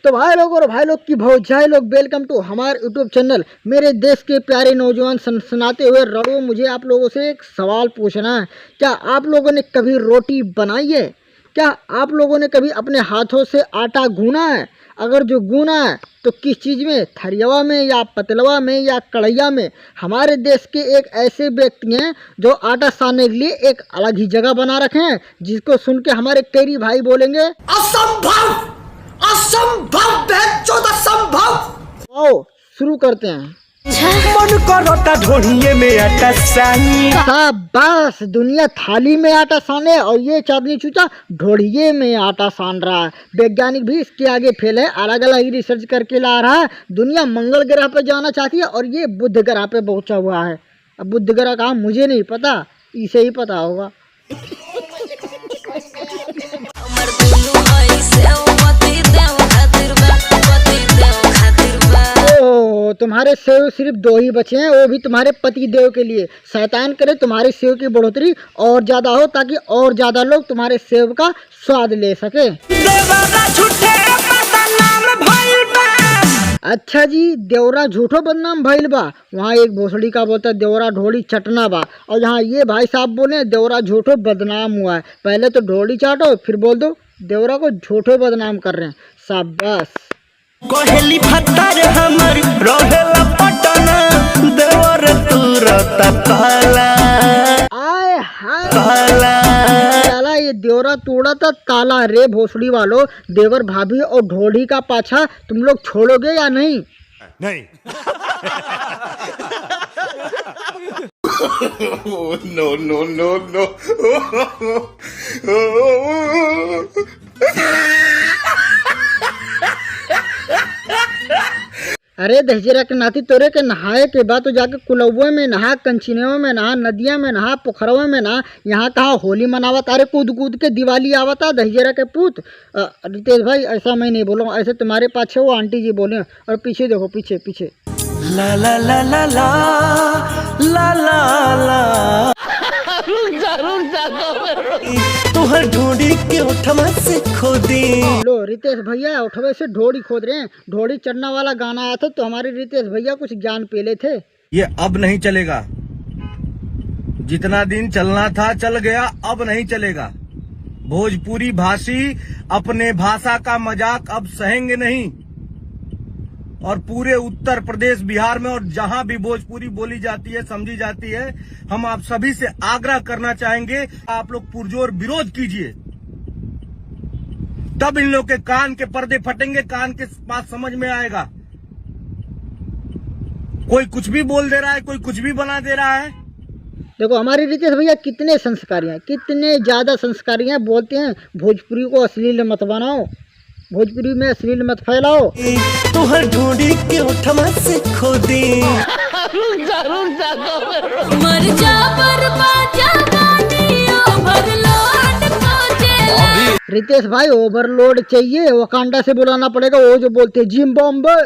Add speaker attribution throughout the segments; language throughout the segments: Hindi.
Speaker 1: तो भाई लोग और भाई लोग की भौजाई लोग, वेलकम टू हमारे यूट्यूब चैनल। मेरे देश के प्यारे नौजवान सनसनाते हुए रणों, मुझे आप लोगों से एक सवाल पूछना है। क्या आप लोगों ने कभी रोटी बनाई है? क्या आप लोगों ने कभी अपने हाथों से आटा गूना है? अगर जो गूना है तो किस चीज़ में, थरियवा में या पतलवा में या कढ़ैया में? हमारे देश के एक ऐसे व्यक्ति हैं जो आटा सानने के लिए एक अलग ही जगह बना रखे हैं, जिसको सुन के हमारे कई भाई बोलेंगे असंभव असंभव असंभव। आओ शुरू करते हैं।
Speaker 2: मन करता ढोलिये में आटा सानी।
Speaker 1: शाबाश, दुनिया थाली में आटा साने और ये चांदनी चूचा ढोलिये में आटा सान रहा है। वैज्ञानिक भी इसके आगे फेल है, अलग अलग रिसर्च करके ला रहा है। दुनिया मंगल ग्रह पर जाना चाहती है और ये बुध ग्रह पे पहुंचा हुआ है। अब बुध ग्रह कहाँ मुझे नहीं पता, इसे ही पता होगा। तुम्हारे सेव सिर्फ 2 ही बचे हैं, वो भी तुम्हारे पति देव के लिए। शैतान करे तुम्हारे सेव की बढ़ोतरी और ज्यादा हो, ताकि और ज्यादा लोग तुम्हारे सेव का स्वाद ले सके। अच्छा जी, देवरा झूठो बदनाम भइल बा। वहाँ एक भोसड़ी का बोलता है देवरा ढोली चटना बा, और यहाँ ये भाई साहब बोले देवरा झूठो बदनाम हुआ है। पहले तो ढोली चाटो, फिर बोल दो देवरा को झूठो बदनाम कर रहे हैं। शाबाश।
Speaker 2: कोहली फत्तर हमर रोहेला पटना देवर तुरता ताला।
Speaker 1: आए हाय ताला, ये देवरा तोड़ा था ताला। रे भोसड़ी वालों, देवर भाभी और ढोली का पाछा तुम लोग छोड़ोगे या नहीं?
Speaker 3: नहीं। No no no no.
Speaker 1: अरे दहजेरा के नाती तोरे के नहाए के बाद तो जाके कुलौवे में नहा, कंचिनेवा में नहा, नदिया में नहा, पोखरवा में नहा। यहाँ कहाँ होली मनावत? अरे कूद कूद के दिवाली आवता दहजेरा के पूत। रितेश भाई ऐसा मैं नहीं बोलूँगा, ऐसे तुम्हारे पाछे वो आंटी जी बोले। और पीछे देखो, पीछे पीछे।
Speaker 2: ला ला ला ला ला ला ला ला। तुहर ढूंढी के उठवा से खोदी।
Speaker 1: लो रितेश भैया उठवे से ढोड़ी खोद रहे हैं। ढोड़ी चढ़ना वाला गाना आया था तो हमारे रितेश भैया कुछ ज्ञान पेले थे।
Speaker 4: ये अब नहीं चलेगा, जितना दिन चलना था चल गया, अब नहीं चलेगा। भोजपुरी भाषी अपने भाषा का मजाक अब सहेंगे नहीं। और पूरे उत्तर प्रदेश, बिहार में और जहां भी भोजपुरी बोली जाती है, समझी जाती है, हम आप सभी से आग्रह करना चाहेंगे, आप लोग पुरजोर विरोध कीजिए। तब इन लोग के कान के पर्दे फटेंगे, कान के पास समझ में आएगा। कोई कुछ भी बोल दे रहा है, कोई कुछ भी बना दे रहा है।
Speaker 1: देखो हमारे रितेश भैया कितने संस्कारी हैं, कितने ज्यादा संस्कारी हैं। बोलते हैं भोजपुरी को अश्लील मत बनाओ, भोजपुरी में अश्लील मत फैलाओ।
Speaker 2: तुहर ढूंढी के उठवा से खोदी।
Speaker 5: मर जा
Speaker 1: रितेश भाई ओवरलोड चाहिए, वकांडा से बुलाना पड़ेगा। वो जो बोलते हैं जिम बॉम्बे।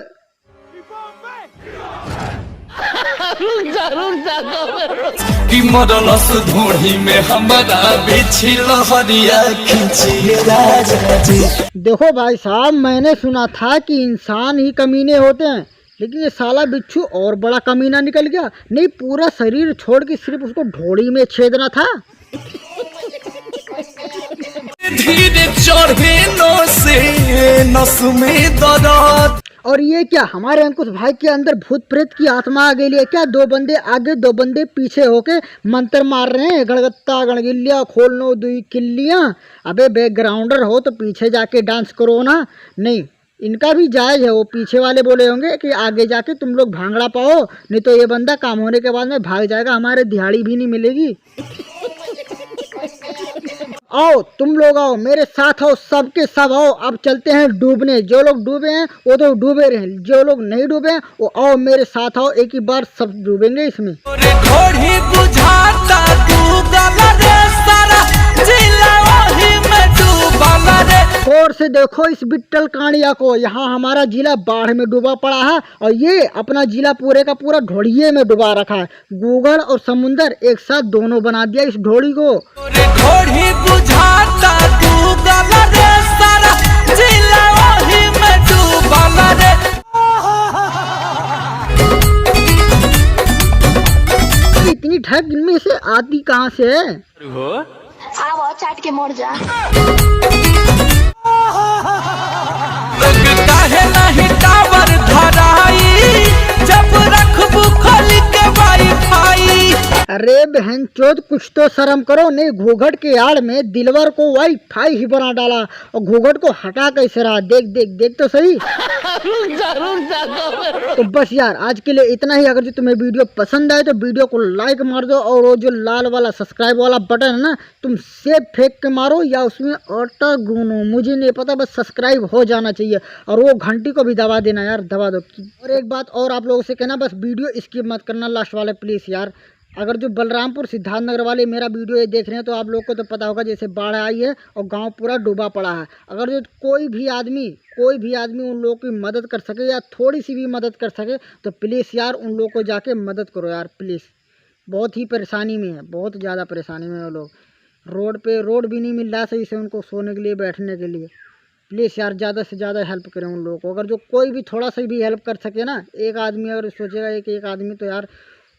Speaker 6: कि मरलस ढोढ़ी में हमारा बिछी लहरिया खींची राजा जी।
Speaker 1: देखो भाई साहब, मैंने सुना था कि इंसान ही कमीने होते हैं, लेकिन ये साला बिच्छू और बड़ा कमीना निकल गया। नहीं, पूरा शरीर छोड़ के सिर्फ उसको ढोड़ी में छेदना था।
Speaker 6: धीरे चढ़े नस में दर्द।
Speaker 1: और ये क्या हमारे अंकुश भाई के अंदर भूत प्रेत की आत्मा आ गई है क्या? 2 बंदे आगे 2 बंदे पीछे होके मंत्र मार रहे हैं, गणगत्ता गणगिल्लिया खोलनो 2 किल्लियां। अबे बैकग्राउंडर हो तो पीछे जाके डांस करो ना। नहीं, इनका भी जायज है। वो पीछे वाले बोले होंगे कि आगे जाके तुम लोग भांगड़ा पाओ, नहीं तो ये बंदा काम होने के बाद में भाग जाएगा, हमारे दिहाड़ी भी नहीं मिलेगी। आओ तुम लोग आओ, मेरे साथ आओ, सबके सब आओ। अब चलते हैं डूबने। जो लोग डूबे हैं वो तो डूबे रहे, जो लोग नहीं डूबे हैं वो आओ मेरे साथ आओ, एक ही बार सब डूबेंगे इसमें। और से देखो इस बिट्टल कांडिया को, यहाँ हमारा जिला बाढ़ में डूबा पड़ा है और ये अपना जिला पूरे का पूरा ढोड़िये में डुबा रखा है। गूगल और समुंदर एक साथ दोनों बना दिया इस ढोड़ी को। महक इनमें से आती कहाँ से है?
Speaker 5: आओ चाट के मर जा।
Speaker 6: लोग काहे नहीं टावर धराई जब रखबू खोल के वाईफाई।
Speaker 1: अरे बहन चोद कुछ तो शर्म करो, नहीं घूंघट के आड़ में दिलवर को वाईफाई ही बना डाला और घूंघट को हटा कैसे रहा। देख देख देख तो सही। तो बस यार आज के लिए इतना ही। अगर जो तुम्हें वीडियो पसंद आए तो वीडियो को लाइक मार दो और वो जो लाल वाला सब्सक्राइब वाला बटन है ना, तुम सेब फेंक के मारो या उसमें आटा गूनो, मुझे नहीं पता, बस सब्सक्राइब हो जाना चाहिए। और वो घंटी को भी दबा देना यार, दबा दो। और एक बात और आप लोगों से कहना, बस वीडियो स्किप मत करना लास्ट वाले प्लीज़ यार। अगर जो बलरामपुर सिद्धार्थनगर वाले मेरा वीडियो ये देख रहे हैं तो आप लोग को तो पता होगा जैसे बाढ़ आई है और गांव पूरा डूबा पड़ा है। अगर जो कोई भी आदमी उन लोगों की मदद कर सके या थोड़ी सी भी मदद कर सके तो प्लीज़ यार उन लोगों को जाके मदद करो यार प्लीज़। बहुत ही परेशानी में है, बहुत ज़्यादा परेशानी में वो लोग। रोड भी नहीं मिल रहा सही से उनको सोने के लिए, बैठने के लिए। प्लीज़ यार ज़्यादा से ज़्यादा हेल्प करें उन लोगों को। अगर जो कोई भी थोड़ा सा भी हेल्प कर सके ना, एक आदमी अगर सोचेगा एक आदमी, तो यार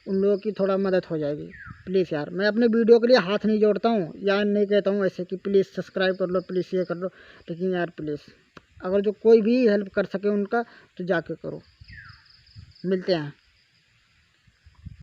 Speaker 1: उन लोगों की थोड़ा मदद हो जाएगी। प्लीज़ यार मैं अपने वीडियो के लिए हाथ नहीं जोड़ता हूँ या नहीं कहता हूँ ऐसे कि प्लीज़ सब्सक्राइब कर लो, प्लीज़ ये कर लो, लेकिन यार प्लीज़ अगर जो कोई भी हेल्प कर सके उनका तो जाके करो। मिलते हैं।